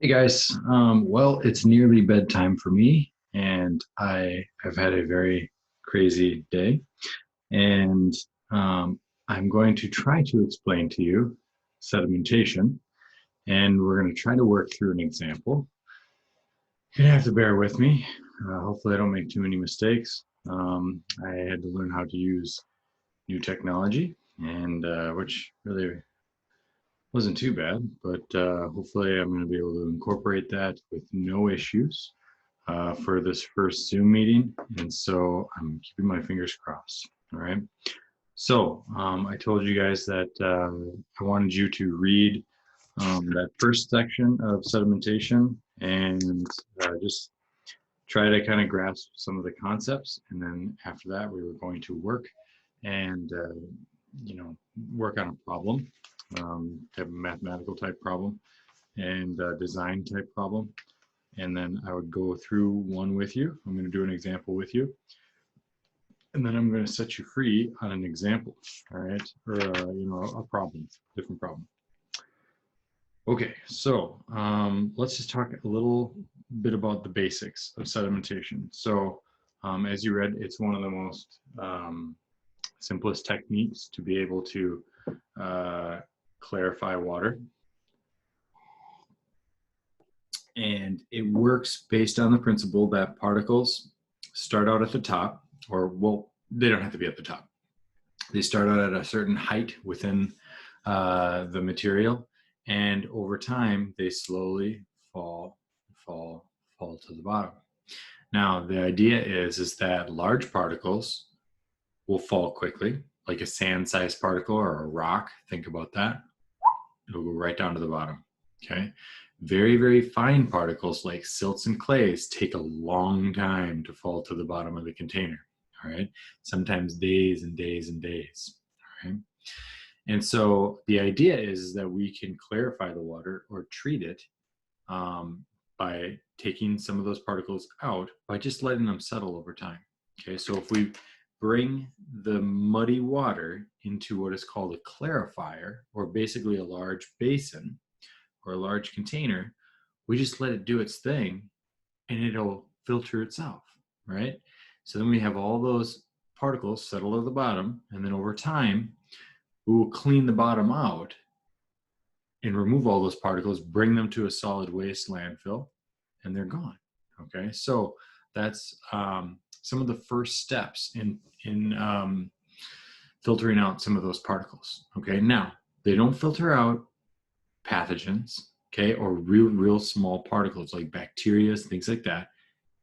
Hey guys, well, it's nearly bedtime for me, and I have had a very crazy day, and um, I'm going to try to explain to you sedimentation, and we're going to try to work through an example. You're gonna have to bear with me. Hopefully, I don't make too many mistakes. I had to learn how to use new technology, and which really wasn't too bad, but hopefully, I'm going to be able to incorporate that with no issues for this first Zoom meeting. And so I'm keeping my fingers crossed. All right. So I told you guys that I wanted you to read that first section of sedimentation and just try to kind of grasp some of the concepts. And then after that, we were going to work and, work on a problem, type of mathematical type problem and design type problem, and then I would go through one with you. I'm going to do an example with you, and then I'm going to set you free on an example, all right, or a problem, different problem. Okay, so let's just talk a little bit about the basics of sedimentation. So as you read, it's one of the most simplest techniques to be able to clarify water. And it works based on the principle that particles start out at the top, or well, they don't have to be at the top. They start out at a certain height within the material, and over time they slowly fall, fall to the bottom. Now, the idea is that large particles will fall quickly, like a sand-sized particle or a rock. Think about that. It'll go right down to the bottom. Okay. Very, very fine particles like silts and clays take a long time to fall to the bottom of the container. All right. Sometimes days and days and days. All right. And so the idea is that we can clarify the water or treat it by taking some of those particles out by just letting them settle over time. Okay. So if we bring the muddy water into what is called a clarifier, or basically a large basin or a large container, we just let it do its thing and it'll filter itself, right? So then we have all those particles settle at the bottom, and then over time, we will clean the bottom out and remove all those particles, bring them to a solid waste landfill, and they're gone. Okay, so that's some of the first steps in filtering out some of those particles. Okay, now they don't filter out pathogens, okay, or real small particles like bacteria, things like that.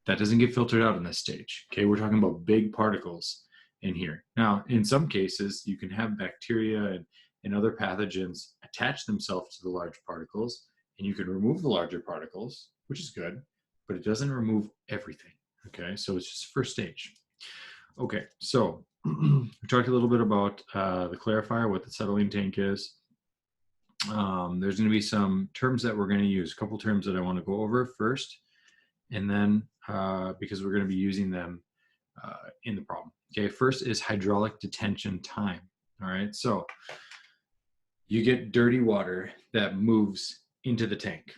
That doesn't get filtered out in this stage. Okay, we're talking about big particles in here. Now, in some cases, you can have bacteria and other pathogens attach themselves to the large particles, and you can remove the larger particles, which is good, but it doesn't remove everything. Okay, so it's just first stage. Okay, so we talked a little bit about the clarifier, what the settling tank is. There's going to be some terms that we're going to use, a couple terms that I want to go over first, and then because we're going to be using them in the problem. Okay, first is hydraulic detention time. All right, so you get dirty water that moves into the tank.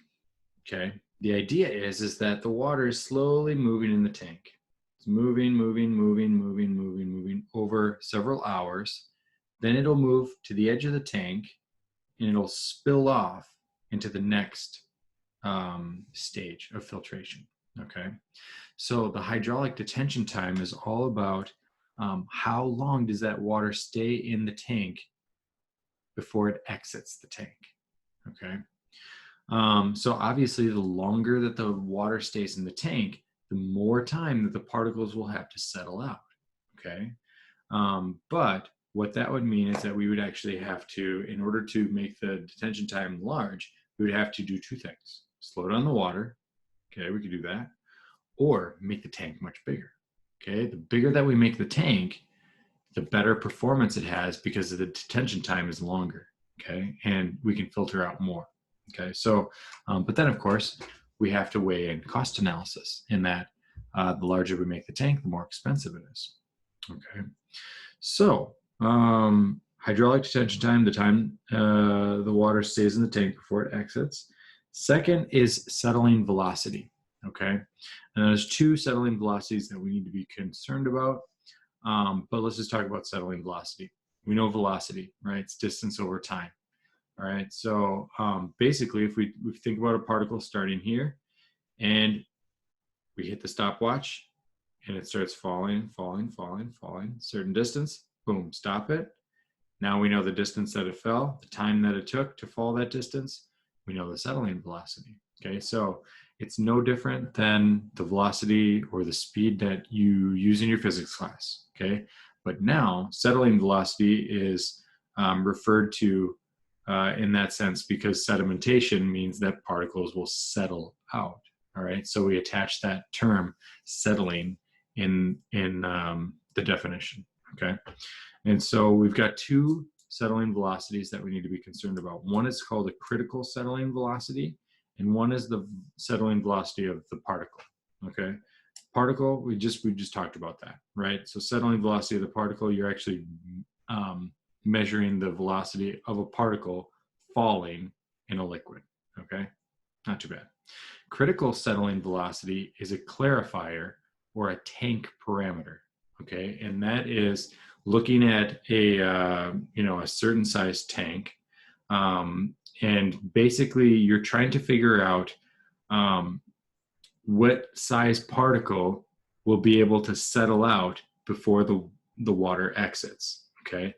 Okay, the idea is that the water is slowly moving in the tank. It's moving over several hours. Then it'll move to the edge of the tank, and it'll spill off into the next stage of filtration. Okay, so the hydraulic detention time is all about how long does that water stay in the tank before it exits the tank. Okay, so obviously the longer that the water stays in the tank, the more time that the particles will have to settle out. Okay, but what that would mean is that we would actually have to, in order to make the detention time large, we would have to do two things: slow down the water. Okay, we could do that, or make the tank much bigger. Okay, the bigger that we make the tank, the better performance it has because the detention time is longer. Okay, and we can filter out more. Okay, so, but then of course, we have to weigh in cost analysis in that the larger we make the tank, the more expensive it is. Okay, so hydraulic detention time, the time the water stays in the tank before it exits. Second is settling velocity, okay? And there's two settling velocities that we need to be concerned about, but let's just talk about settling velocity. We know velocity, right? It's distance over time, all right? So basically, if we think about a particle starting here, and we hit the stopwatch, and it starts falling, certain distance, boom, stop it. Now we know the distance that it fell, the time that it took to fall that distance. We know the settling velocity, okay? So it's no different than the velocity or the speed that you use in your physics class, okay? But now settling velocity is referred to in that sense because sedimentation means that particles will settle out, all right? So we attach that term settling in the definition, okay? And so we've got two settling velocities that we need to be concerned about. One is called a critical settling velocity, and one is the settling velocity of the particle, okay? Particle, we just talked about that, right? So settling velocity of the particle, you're actually measuring the velocity of a particle falling in a liquid, okay? Not too bad. Critical settling velocity is a clarifier or a tank parameter, okay? And that is looking at a certain size tank, and basically you're trying to figure out what size particle will be able to settle out before the water exits, okay?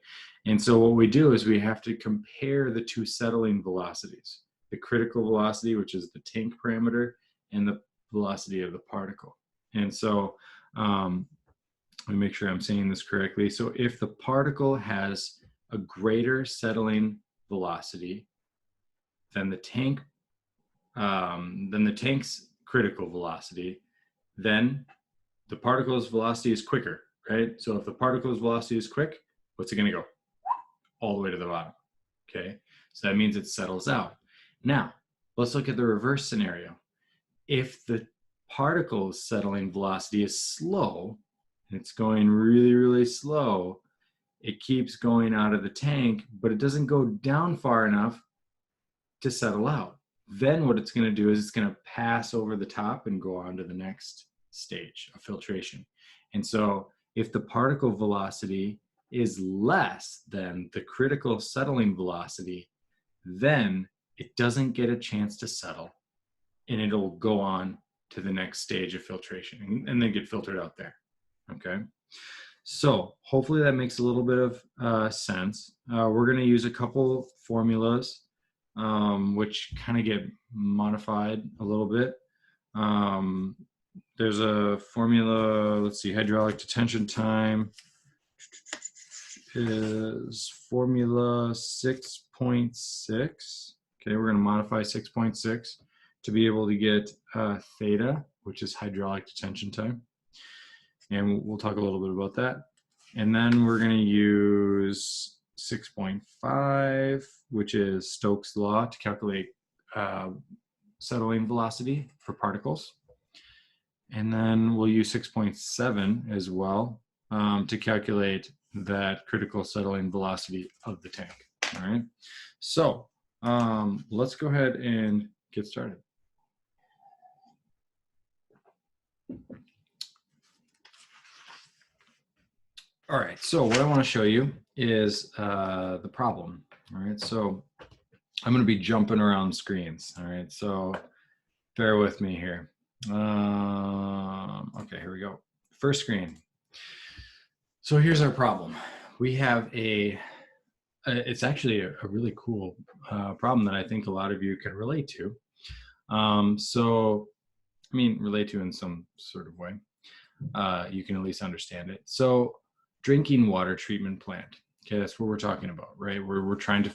And so what we do is we have to compare the two settling velocities, the critical velocity, which is the tank parameter, and the velocity of the particle. And so let me make sure I'm saying this correctly. So if the particle has a greater settling velocity than the tank's critical velocity, then the particle's velocity is quicker, right? So if the particle's velocity is quick, what's it going to go? All the way to the bottom, okay? So that means it settles out. Now, let's look at the reverse scenario. If the particle's settling velocity is slow, and it's going really, really slow, it keeps going out of the tank, but it doesn't go down far enough to settle out. Then what it's going to do is it's going to pass over the top and go on to the next stage of filtration. And so if the particle velocity is less than the critical settling velocity, then it doesn't get a chance to settle, and it'll go on to the next stage of filtration and then get filtered out there, okay? So hopefully that makes a little bit of sense. We're going to use a couple formulas which kind of get modified a little bit. There's a formula, let's see, hydraulic detention time is formula 6.6. Okay, we're going to modify 6.6 to be able to get theta, which is hydraulic detention time. And we'll talk a little bit about that. And then we're going to use 6.5, which is Stokes' law to calculate settling velocity for particles. And then we'll use 6.7 as well to calculate that critical settling velocity of the tank. All right. So let's go ahead and get started. All right, so what I want to show you is the problem. All right, so I'm going to be jumping around screens. All right, so bear with me here. Okay, here we go. First screen. So here's our problem. We have it's actually a really cool problem that I think a lot of you can relate to. Relate to in some sort of way. You can at least understand it. So drinking water treatment plant. Okay, that's what we're talking about, right? We're trying to,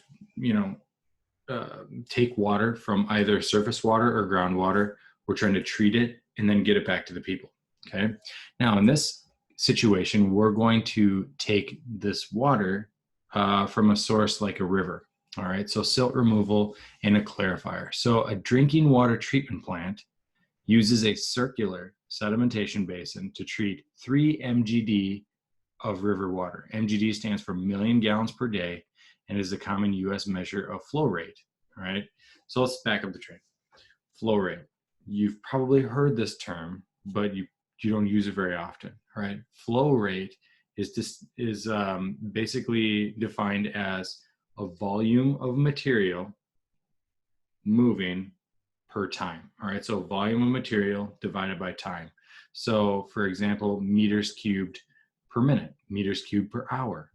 take water from either surface water or groundwater. We're trying to treat it and then get it back to the people. Okay. Now, in this situation, we're going to take this water from a source like a river. All right. So silt removal and a clarifier. So a drinking water treatment plant uses a circular sedimentation basin to treat 3 MGD of river water. MGD stands for million gallons per day and is a common US measure of flow rate. All right. So let's back up the train. flow rate. You've probably heard this term, but you don't use it very often, right? Flow rate is basically defined as a volume of material moving per time. All right, so volume of material divided by time. So for example, meters cubed per minute, meters cubed per hour,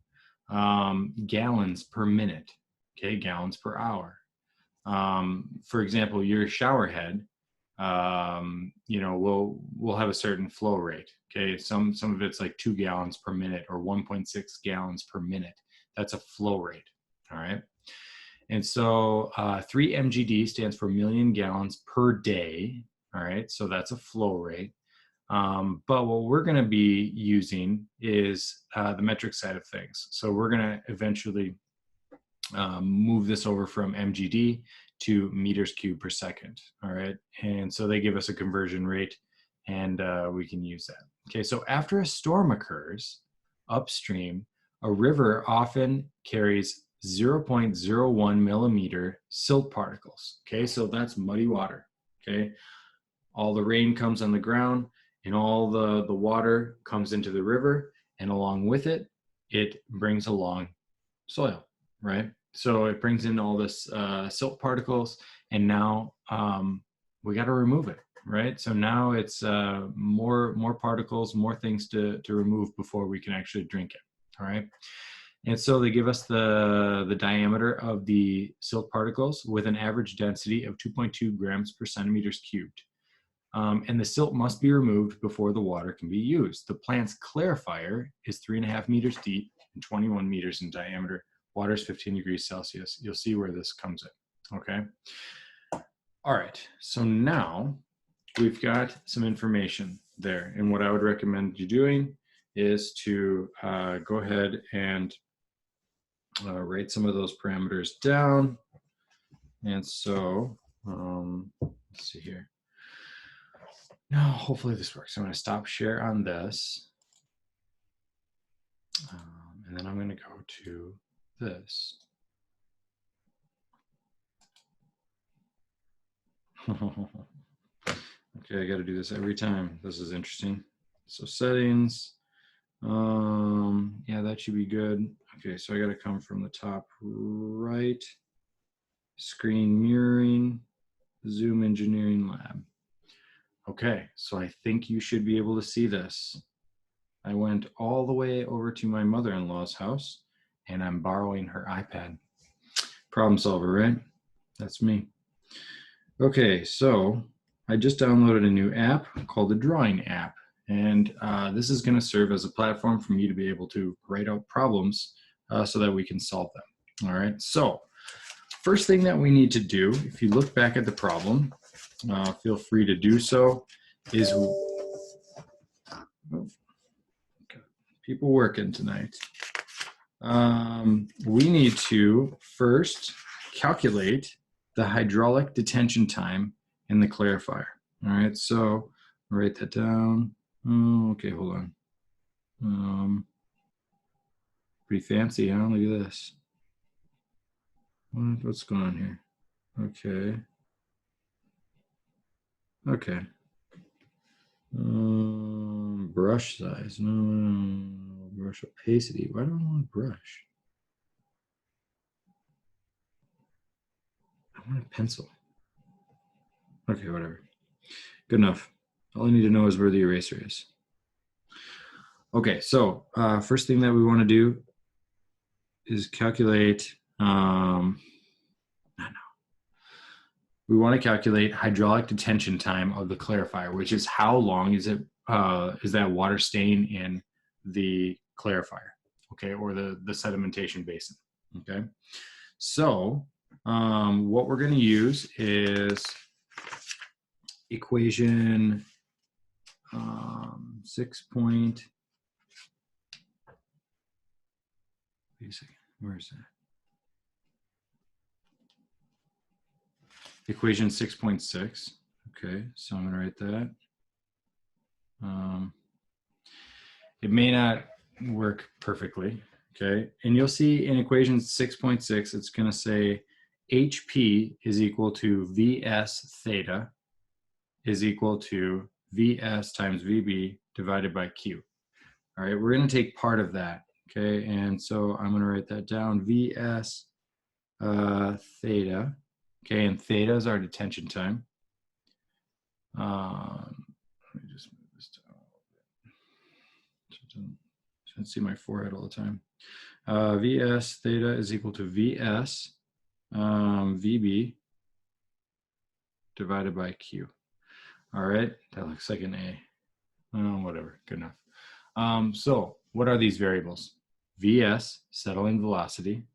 gallons per minute, okay, gallons per hour. For example, your shower head, you know, we'll have a certain flow rate. Okay, some of it's like 2 gallons per minute or 1.6 gallons per minute. That's a flow rate. All right. And so 3 MGD stands for million gallons per day. All right, so that's a flow rate. But what we're going to be using is the metric side of things. So we're going to eventually move this over from MGD to meters cubed per second. All right, and so they give us a conversion rate, and we can use that. Okay, so after a storm occurs upstream, a river often carries 0.01 millimeter silt particles. Okay, so that's muddy water. Okay, all the rain comes on the ground and all the water comes into the river, and along with it, it brings along soil, right? So it brings in all this silt particles, and now we got to remove it, right? So now it's more particles, more things to remove before we can actually drink it, all right? And so they give us the diameter of the silt particles with an average density of 2.2 grams per centimeters cubed. And the silt must be removed before the water can be used. The plant's clarifier is 3.5 meters deep and 21 meters in diameter. Water is 15 degrees Celsius. You'll see where this comes in, okay? All right, so now we've got some information there. And what I would recommend you doing is to go ahead and write some of those parameters down. And so, let's see here. Now, hopefully this works. I'm going to stop share on this. And then I'm going to go to this. Okay, I got to do this every time. This is interesting. So settings. Yeah, that should be good. Okay, so I got to come from the top right. Screen mirroring, Zoom Engineering Lab. Okay, so I think you should be able to see this. I went all the way over to my mother-in-law's house, and I'm borrowing her iPad. Problem solver, right? That's me. Okay, so I just downloaded a new app called the Drawing app. And this is going to serve as a platform for me to be able to write out problems so that we can solve them. All right, so first thing that we need to do, if you look back at the problem, feel free to do so, is people working tonight. We need to first calculate the hydraulic detention time in the clarifier. All right, so I'll write that down. Oh, okay, hold on. Pretty fancy, huh? Look at this. What's going on here? Okay. Okay. Brush size. No. Brush opacity. Why do I want brush? I want a pencil. Okay, whatever. Good enough. All I need to know is where the eraser is. Okay, so first thing that we want to do is calculate, we want to calculate hydraulic detention time of the clarifier, which is how long is that water staying in the clarifier, okay, or the sedimentation basin, okay? So what we're going to use is equation 6 point, wait a second, where is that? Equation 6.6, okay, so I'm gonna write that. It may not work perfectly, okay, and you'll see in equation 6.6, it's gonna say HP is equal to VS theta is equal to Vs times Vb divided by Q. All right, we're going to take part of that. Okay, and so I'm going to write that down. Vs theta. Okay, and theta is our detention time. Let me just move this down a little bit. So I see my forehead all the time. Vs theta is equal to Vs Vb divided by Q. All right, that looks like an A. Oh, whatever, good enough. So what are these variables? Vs, settling velocity,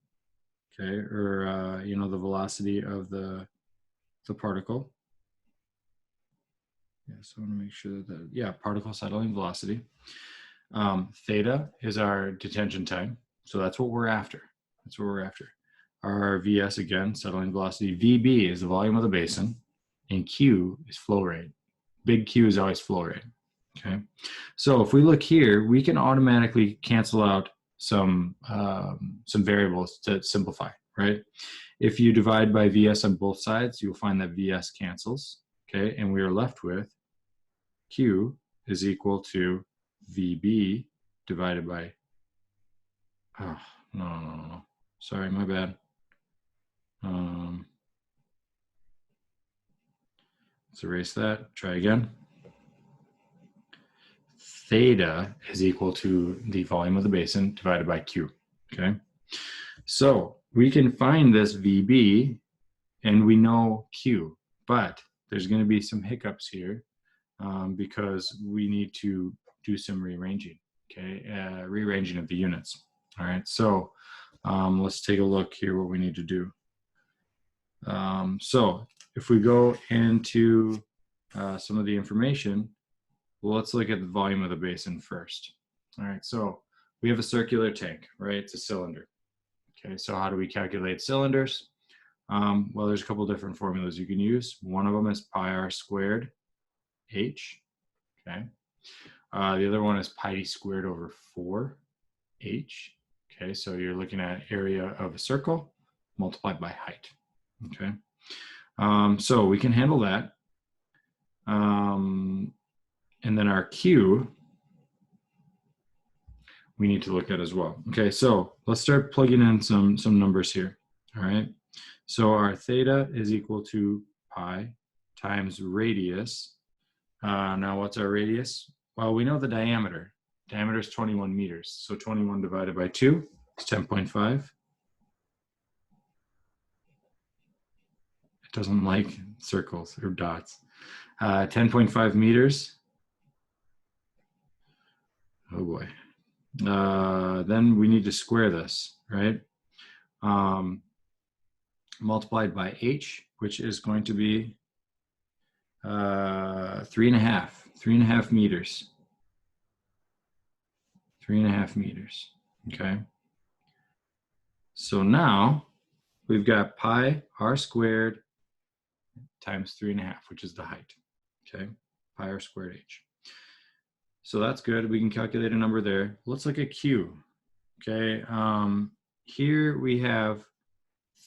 okay, or you know, the velocity of the particle. Yeah, so I want to make sure that, yeah, particle settling velocity. Theta is our detention time, so that's what we're after. That's what we're after. Our Vs, again, settling velocity. Vb is the volume of the basin, and Q is flow rate. Big Q is always flow rate. Okay, so if we look here, we can automatically cancel out some variables to simplify, right? If you divide by Vs on both sides, you'll find that Vs cancels, okay? And we are left with Q is equal to Vb divided by, oh, no. Sorry, my bad. Let's erase that, try again. Theta is equal to the volume of the basin divided by Q, okay? So we can find this Vb and we know Q, but there's going to be some hiccups here because we need to do some rearranging, okay? Rearranging of the units, all right? So let's take a look here what we need to do. So if we go into some of the information, well, let's look at the volume of the basin first. All right, so we have a circular tank, right? It's a cylinder. Okay, so how do we calculate cylinders? Well, there's a couple different formulas you can use. One of them is pi r squared h, okay? The other one is pi d squared over 4h, okay? So you're looking at area of a circle multiplied by height, okay? So we can handle that. And then our Q, we need to look at as well. Okay, so let's start plugging in some numbers here, all right? So our theta is equal to pi times radius. Now what's our radius? Well, we know the diameter. Diameter is 21 meters. So 21 divided by 2 is 10.5. It doesn't like circles or dots. 10.5 meters. Oh boy. Then we need to square this, right? Multiplied by h, which is going to be 3.5 meters. 3.5 meters, okay? So now we've got pi r squared times 3.5, which is the height, okay? Pi r squared h. So that's good. We can calculate a number there. Let's look at Q, okay? Here we have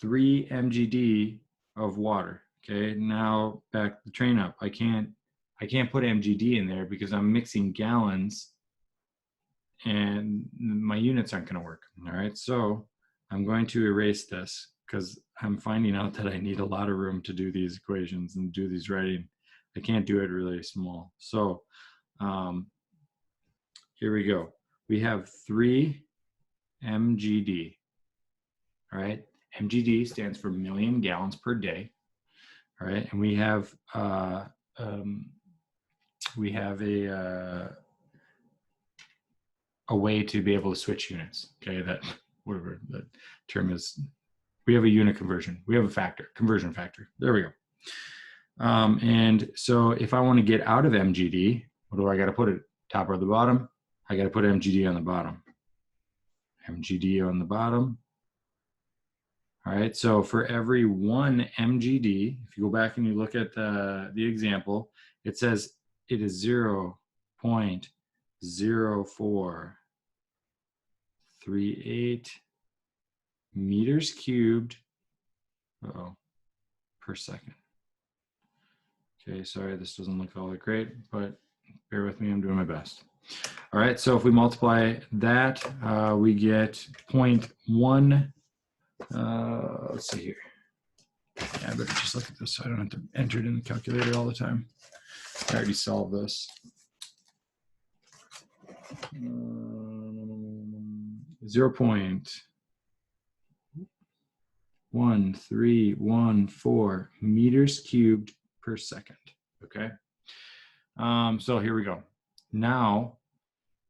3 mgd of water, okay? Now back the train up. I can't put mgd in there because I'm mixing gallons and my units aren't going to work, all right? So I'm going to erase this because I'm finding out that I need a lot of room to do these equations and do these writing. I can't do it really small. So here we go. We have 3 mgd, all right? mgd stands for million gallons per day, all right? And we have a way to be able to switch units, okay? That, whatever the term is, we have a unit conversion. We have a factor, conversion factor. There we go. And so if I want to get out of mgd, what do I got to put it? Top or the bottom? I got to put mgd on the bottom. mgd on the bottom. All right, so for every 1 mgd, if you go back and you look at the example, it says it is 0.0438 meters cubed per second. Okay, sorry, this doesn't look all that great, but bear with me, I'm doing my best. All right, so if we multiply that, we get 0.1, let's see here. Yeah, I better just look at this so I don't have to enter it in the calculator all the time. I already solved this. 0.1314 meters cubed per second. Okay. So here we go. Now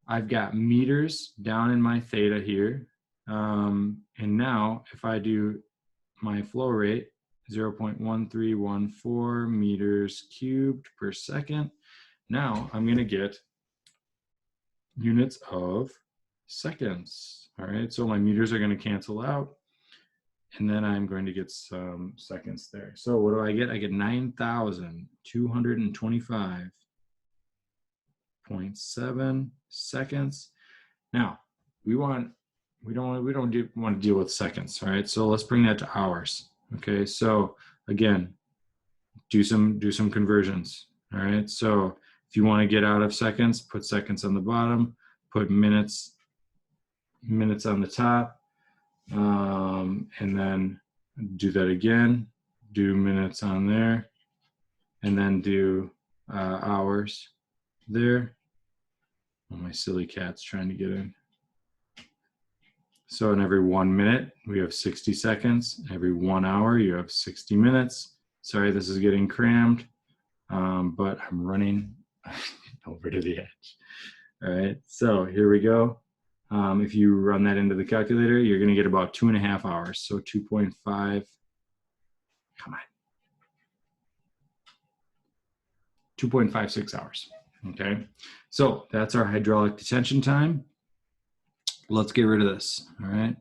I've got meters down in my theta here. And now if I do my flow rate, 0.1314 meters cubed per second, now I'm going to get units of seconds. All right, so my meters are going to cancel out, and then I'm going to get some seconds there. So what do I get? I get 9,225.7 seconds. Now we don't want to deal with seconds. All right, so let's bring that to hours. Okay, so again, do some conversions. All right, so if you want to get out of seconds, put seconds on the bottom, put minutes on the top, and then do that again, do minutes on there, and then do hours there. Oh, my silly cat's trying to get in. So in every 1 minute, we have 60 seconds. Every 1 hour, you have 60 minutes. Sorry, this is getting crammed, but I'm running over to the edge. All right, so here we go. If you run that into the calculator, you're going to get about 2.5 hours. So 2.5, come on, 2.56 hours. Okay, so that's our hydraulic detention time. Let's get rid of this. All right,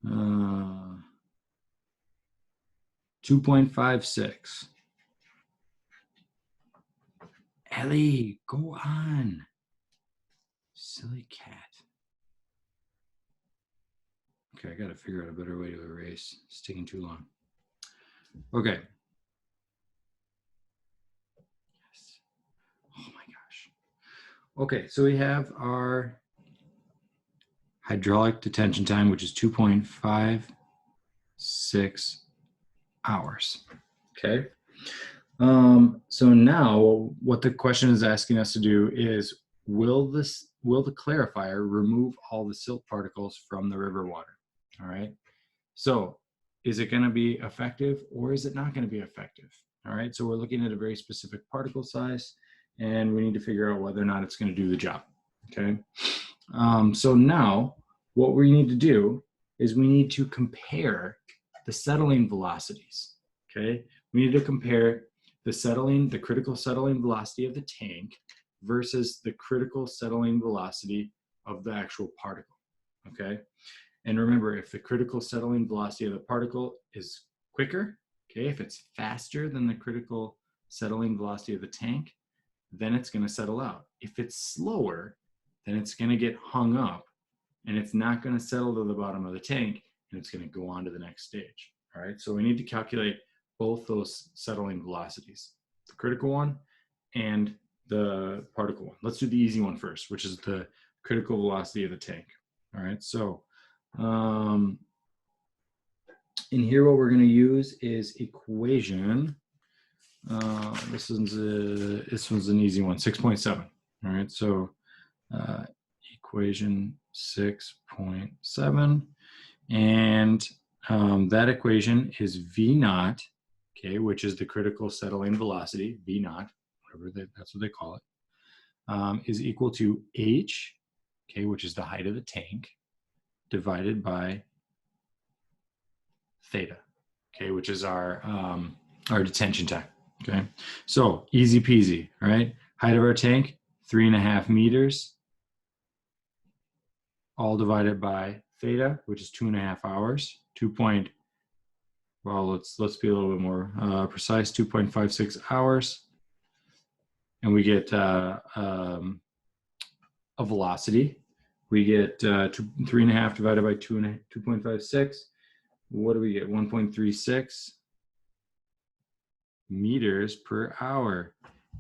2.56. Ellie, go on. Silly cat. Okay, I got to figure out a better way to erase. It's taking too long. Okay. Yes. Oh my gosh. Okay, so we have our hydraulic detention time, which is 2.56 hours. Okay. So now what the question is asking us to do is, will the clarifier remove all the silt particles from the river water? All right. So is it going to be effective or is it not going to be effective? All right. So we're looking at a very specific particle size and we need to figure out whether or not it's going to do the job. Okay. So now what we need to do is we need to compare the settling velocities. Okay. We need to compare the critical settling velocity of the tank versus the critical settling velocity of the actual particle. Okay. And remember, if the critical settling velocity of the particle is quicker, okay, if it's faster than the critical settling velocity of the tank, then it's going to settle out. If it's slower, then it's going to get hung up and it's not going to settle to the bottom of the tank and it's going to go on to the next stage. All right, so we need to calculate both those settling velocities, the critical one and the particle one. Let's do the easy one first, which is the critical velocity of the tank. All right, so in here, what we're going to use is equation. This one's an easy one, 6.7. All right, so equation 6.7, and that equation is V naught, okay, which is the critical settling velocity, V naught, that's what they call it, is equal to H, okay, which is the height of the tank, divided by theta, okay, which is our detention time. Okay, so easy peasy. All right, height of our tank 3.5 meters, all divided by theta, which is 2.5 hours. Let's be a little bit more precise. 2.56 hours, and we get a velocity. We get 3.5 divided by 2.56. What do we get? 1.36. meters per hour.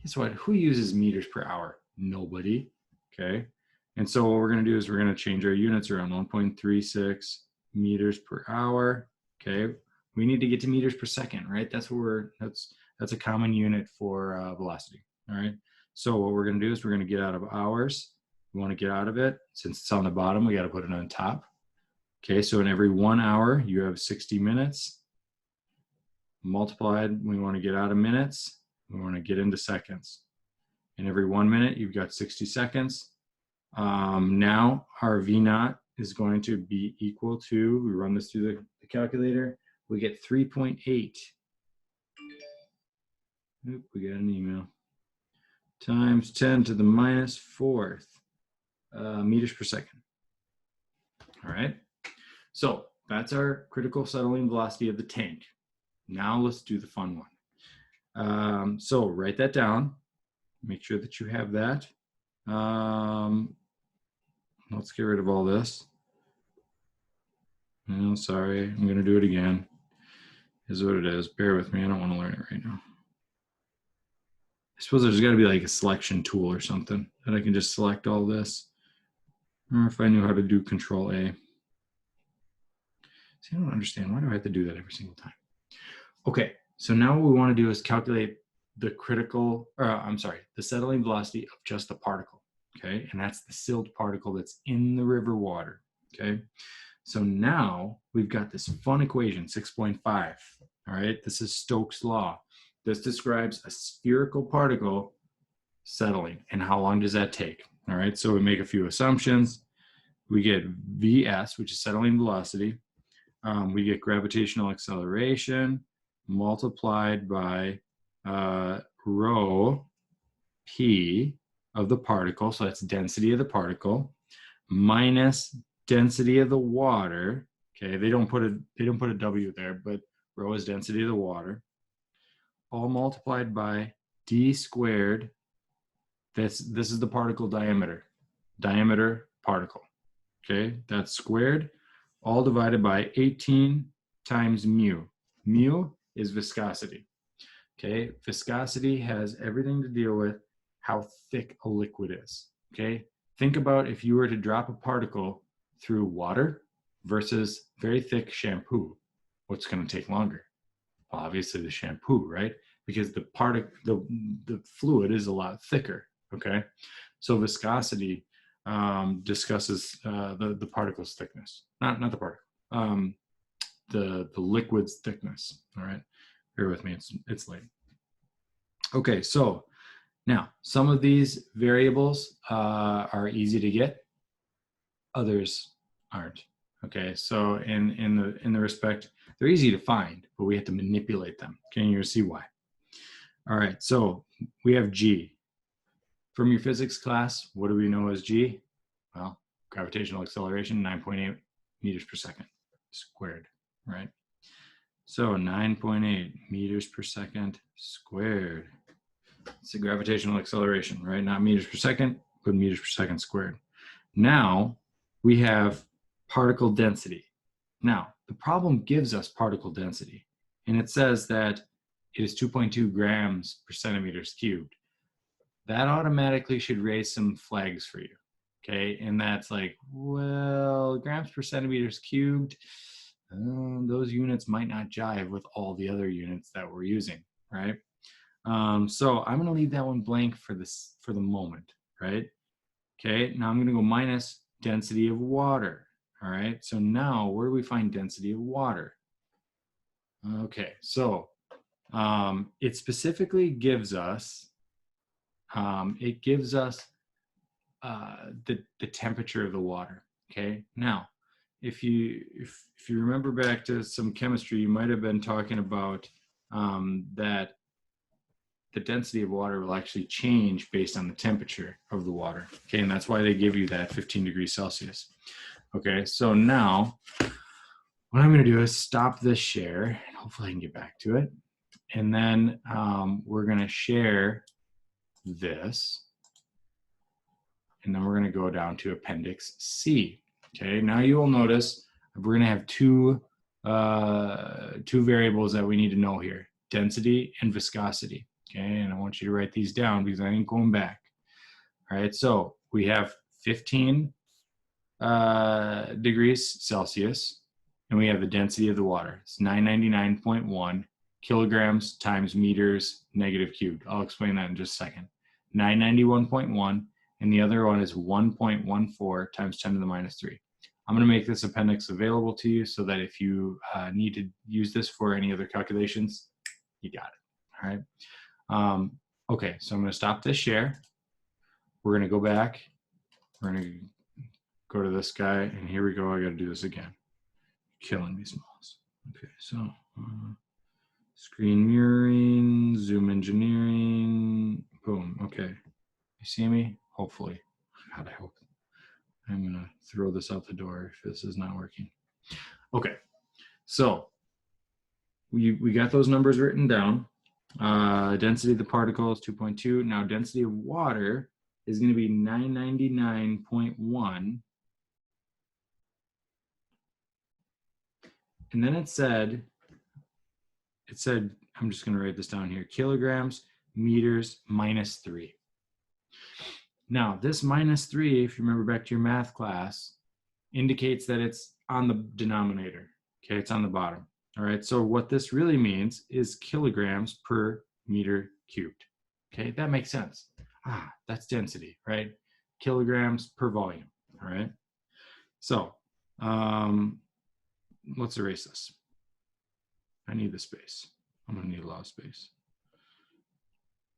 Guess what? Who uses meters per hour? Nobody. Okay. And so what we're going to do is we're going to change our units around. 1.36 meters per hour. Okay. We need to get to meters per second, right? That's what that's a common unit for velocity. All right. So what we're going to do is we're going to get out of hours. We want to get out of it. Since it's on the bottom, we got to put it on top. Okay. So in every 1 hour, you have 60 minutes. Multiplied, we want to get out of minutes. We want to get into seconds. In every 1 minute, you've got 60 seconds. Now our V naught is going to be equal to, we run this through the calculator, we get 3.8. Oop, we got an email. Times 10 to the minus fourth meters per second. All right. So that's our critical settling velocity of the tank. Now let's do the fun one. So write that down. Make sure that you have that. Let's get rid of all this. No, sorry, I'm going to do it again. Is what it is. Bear with me. I don't want to learn it right now. I suppose there's got to be like a selection tool or something that I can just select all this. Or if I knew how to do Control A. See, I don't understand. Why do I have to do that every single time? Okay, so now what we want to do is calculate the the settling velocity of just the particle, okay? And that's the silt particle that's in the river water, okay? So now we've got this fun equation, 6.5, all right? This is Stokes' law. This describes a spherical particle settling, and how long does that take, all right? So we make a few assumptions. We get Vs, which is settling velocity. We get gravitational acceleration multiplied by rho p of the particle, so that's density of the particle, minus density of the water. Okay, they don't put a W there, but rho is density of the water, all multiplied by d squared. This is the particle diameter particle. Okay, that's squared, all divided by 18 times mu. Mu is viscosity. Okay, viscosity has everything to deal with how thick a liquid is. Okay, think about if you were to drop a particle through water versus very thick shampoo. What's going to take longer? Well, obviously the shampoo, right? Because the fluid is a lot thicker. Okay, so viscosity discusses the particle's thickness, not the particle, the liquid's thickness. All right, bear with me, it's late. Okay, so now some of these variables are easy to get, others aren't. Okay, so in the respect, they're easy to find, but we have to manipulate them. Okay, and you'll see why. All right, so we have G. From your physics class, what do we know as G? Well, gravitational acceleration, 9.8 meters per second squared, right? So 9.8 meters per second squared. It's the gravitational acceleration, right? Not meters per second, but meters per second squared. Now we have particle density. Now, the problem gives us particle density, and it says that it is 2.2 grams per centimeters cubed. That automatically should raise some flags for you, okay? And that's like, well, grams per centimeters cubed, those units might not jive with all the other units that we're using, right? So I'm gonna leave that one blank for the moment, right? Okay, now I'm gonna go minus density of water, all right? So now, where do we find density of water? Okay, so it specifically gives us, the temperature of the water. Okay, now if you remember back to some chemistry, you might have been talking about that the density of water will actually change based on the temperature of the water. Okay, and that's why they give you that 15 degrees Celsius. Okay, so now what I'm going to do is stop this share, and hopefully I can get back to it, and then we're going to share this, and then we're going to go down to Appendix C. Okay, now you will notice we're going to have two variables that we need to know here. density and viscosity. Okay, and I want you to write these down because I ain't going back. All right, so we have 15 degrees Celsius, and we have the density of the water. It's 999.1 kilograms times meters negative cubed. I'll explain that in just a second. 991.1, and the other one is 1.14 times 10 to the minus 3. I'm going to make this appendix available to you so that if you need to use this for any other calculations, you got it. All right. Okay, so I'm going to stop this share. We're going to go back. We're going to go to this guy, and here we go. I got to do this again. Killing me, Smalls. Okay, so screen mirroring, zoom engineering, boom. Okay, you see me? Hopefully. God, I hope. I'm going to throw this out the door if this is not working. Okay, so we got those numbers written down. Density of the particle is 2.2. Now density of water is going to be 999.1. And then it said, I'm just going to write this down here, kilograms, meters, minus 3. Now, this minus 3, if you remember back to your math class, indicates that it's on the denominator. Okay, it's on the bottom. All right, so what this really means is kilograms per meter cubed. Okay, that makes sense. That's density, right? Kilograms per volume. All right, so let's erase this. I need the space. I'm going to need a lot of space.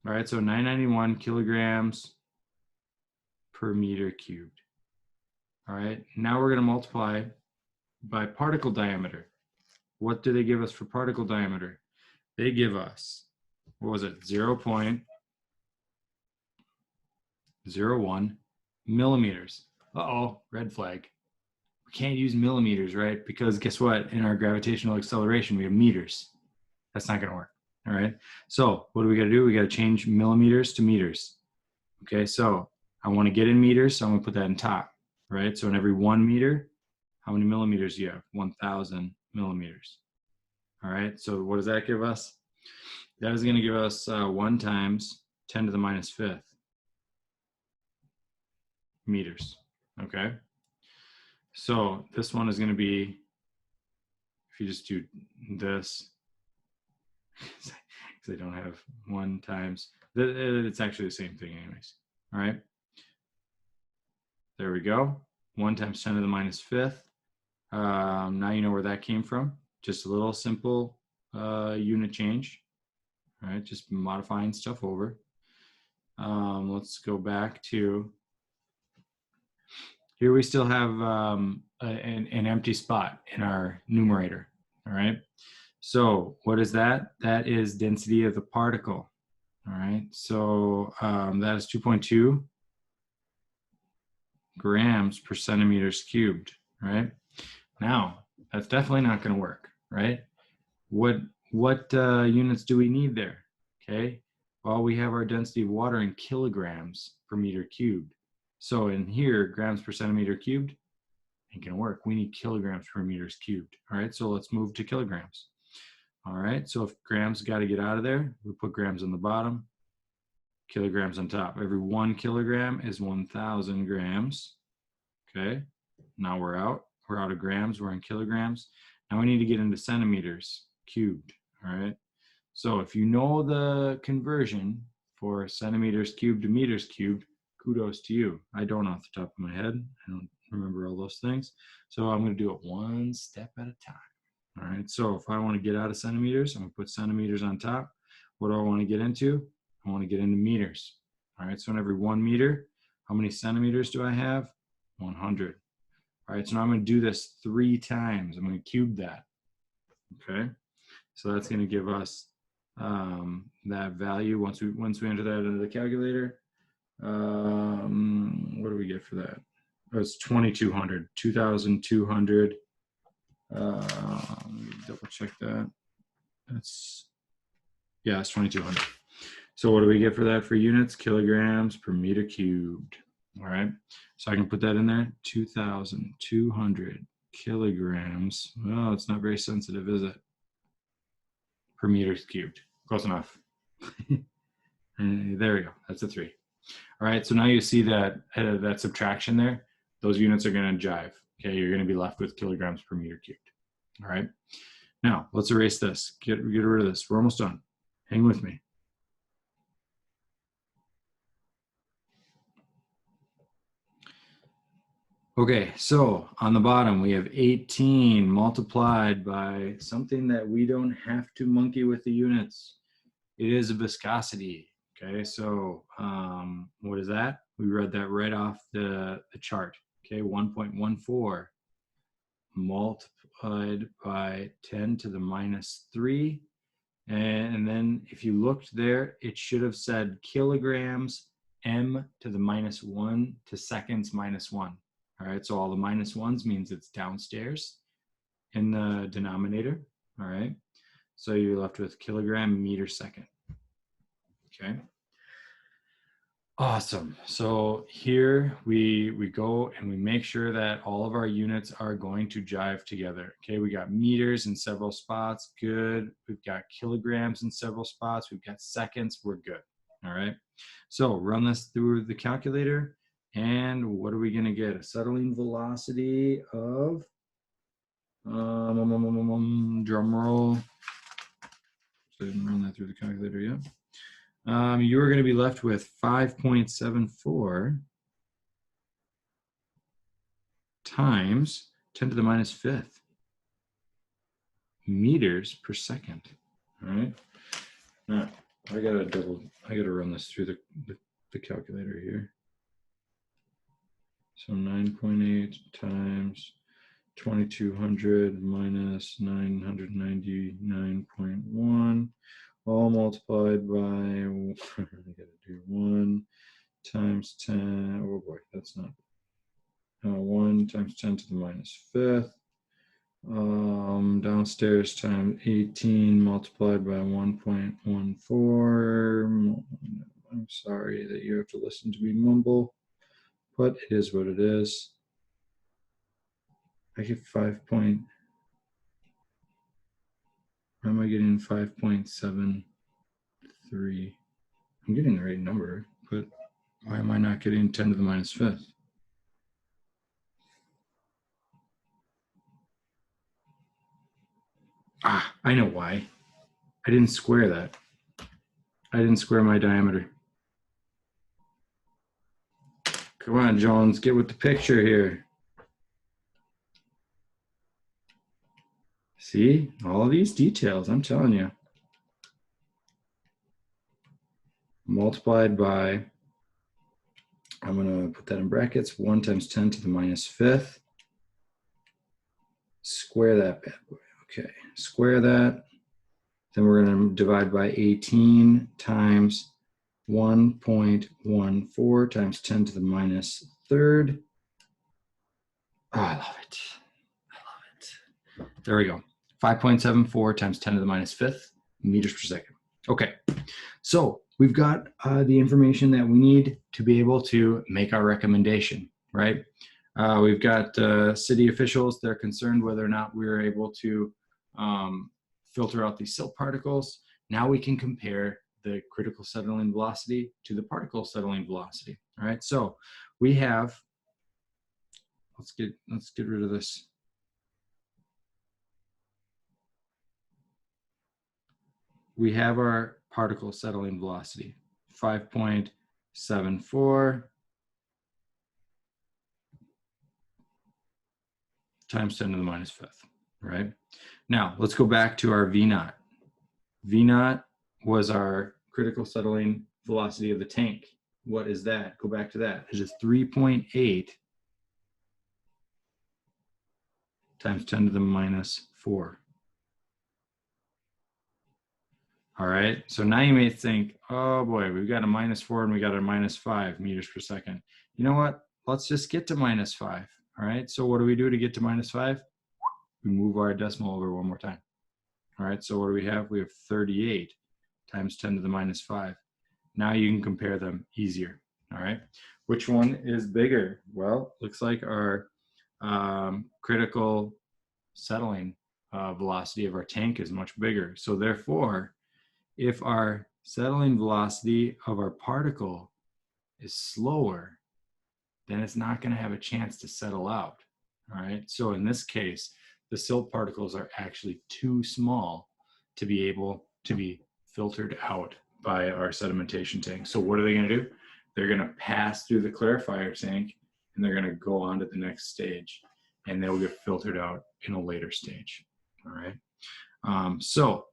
All right, so 991 kilograms per meter cubed. All right, now we're going to multiply by particle diameter. What do they give us for particle diameter? They give us, what was it, 0.01 millimeters. Uh-oh, red flag. We can't use millimeters, right? Because guess what? In our gravitational acceleration, we have meters. That's not going to work. All right. So what do we got to do? We got to change millimeters to meters. Okay. So I want to get in meters, so I'm going to put that in top, right? So in every 1 meter, how many millimeters do you have? 1,000 millimeters. All right. So what does that give us? That is going to give us 1 times 10 to the minus 5th meters. Okay. So this one is going to be, if you just do this, because I don't have 1 times, it's actually the same thing anyways. All right. There we go. 1 times 10 to the minus 5th. Now you know where that came from. Just a little simple unit change. All right, just modifying stuff over. Let's go back to, here we still have an empty spot in our numerator. All right, so what is that? That is density of the particle. All right, so that is 2.2 grams per centimeters cubed. Right, now that's definitely not going to work. Right, what units do we need there? Okay, well, we have our density of water in kilograms per meter cubed. So in here, grams per centimeter cubed ain't gonna work. We need kilograms per meters cubed. All right, so let's move to kilograms. All right, so if grams got to get out of there, we put grams on the bottom, kilograms on top. Every 1 kilogram is 1,000 grams. Okay, now we're out of grams, we're in kilograms. Now we need to get into centimeters cubed. All right, so if you know the conversion for centimeters cubed to meters cubed, kudos to you. I don't off the top of my head. I don't remember all those things. So I'm going to do it one step at a time. All right, so if I want to get out of centimeters, I'm going to put centimeters on top. What do I want to get into? I want to get into meters. All right, so in every 1 meter, how many centimeters do I have? 100. All right, so now I'm going to do this 3 times. I'm going to cube that. Okay, so that's going to give us that value once we enter that into the calculator. What do we get for that? Oh, it's 2,200. 2,200. Let me double check that. It's 2,200. So what do we get for that for units? Kilograms per meter cubed. All right. So I can put that in there. 2,200 kilograms. Well, it's not very sensitive, is it? per meters cubed. Close enough. And there we go. That's a 3. All right, so now you see that that subtraction there. Those units are going to jive. Okay, you're going to be left with kilograms per meter cubed. All right. Now let's erase this. Get rid of this. We're almost done. Hang with me. Okay, so on the bottom we have 18 multiplied by something that we don't have to monkey with the units. It is a viscosity. Okay, so what is that? We read that right off the chart. Okay, 1.14 multiplied by 10 to the minus 3. And then if you looked there, it should have said kilograms m to the minus 1 to seconds minus 1. All right, so all the minus 1s means it's downstairs in the denominator. All right, so you're left with kilogram meter second. Okay. Awesome. So here we go and we make sure that all of our units are going to jive together. Okay, we got meters in several spots. Good. We've got kilograms in several spots. We've got seconds. We're good. All right. So run this through the calculator. And what are we going to get? A settling velocity of, drum roll. So I didn't run that through the calculator yet. You are going to be left with 5.74 times 10 to the minus 5th meters per second. All right. Now I gotta run this through the calculator here. So 9.8 times 2200 minus 999.1. all multiplied by, I gotta do 1 times 10, oh boy, that's not, 1 times 10 to the minus 5th, downstairs times 18 multiplied by 1.14, I'm sorry that you have to listen to me mumble, but it is what it is. I get 5 point, why am I getting 5.73? I'm getting the right number, but why am I not getting 10 to the minus 5th? Ah, I know why. I didn't square that. I didn't square my diameter. Come on, Jones, get with the picture here. See, all of these details, I'm telling you. Multiplied by, I'm going to put that in brackets, 1 times 10 to the minus 5th. Square that bad boy. Okay, square that. Then we're going to divide by 18 times 1.14 times 10 to the minus 3rd. Oh, I love it. I love it. There we go. 5.74 times 10 to the minus 5th meters per second. Okay, so we've got the information that we need to be able to make our recommendation, right? We've got city officials. They're concerned whether or not we're able to filter out these silt particles. Now we can compare the critical settling velocity to the particle settling velocity. All right, so we have, let's get rid of this. We have our particle settling velocity, 5.74 times 10 to the minus 5th, right? Now, let's go back to our V naught. V naught was our critical settling velocity of the tank. What is that? Go back to that. It is 3.8 times 10 to the minus 4. All right, so now you may think, oh boy, we've got a minus 4 and we got a minus 5 meters per second. You know what? Let's just get to minus 5. All right, so what do we do to get to minus 5? We move our decimal over one more time. All right, so what do we have? We have 38 times 10 to the minus 5. Now you can compare them easier. All right, which one is bigger? Well, looks like our critical settling velocity of our tank is much bigger. So therefore, if our settling velocity of our particle is slower, then it's not going to have a chance to settle out. All right. So in this case, the silt particles are actually too small to be able to be filtered out by our sedimentation tank. So what are they going to do? They're going to pass through the clarifier tank and they're going to go on to the next stage, and they'll get filtered out in a later stage. All right. So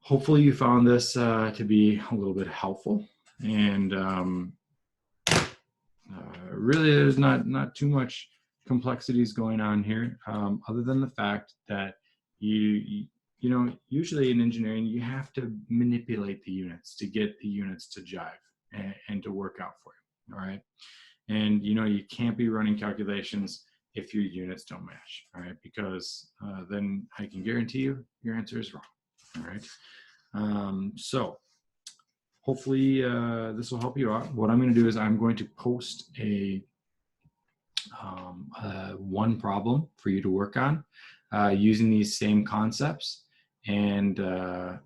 hopefully you found this to be a little bit helpful, and really there's not too much complexities going on here, other than the fact that you know, usually in engineering you have to manipulate the units to get the units to jive and to work out for you. All right. And you know, you can't be running calculations if your units don't match. All right, because then I can guarantee you your answer is wrong. All right. So hopefully this will help you out. What I'm going to do is I'm going to post one problem for you to work on using these same concepts, and I'll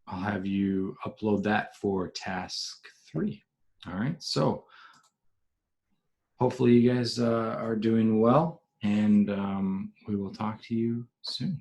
have you upload that for task 3. All right, so hopefully you guys are doing well, and we will talk to you soon.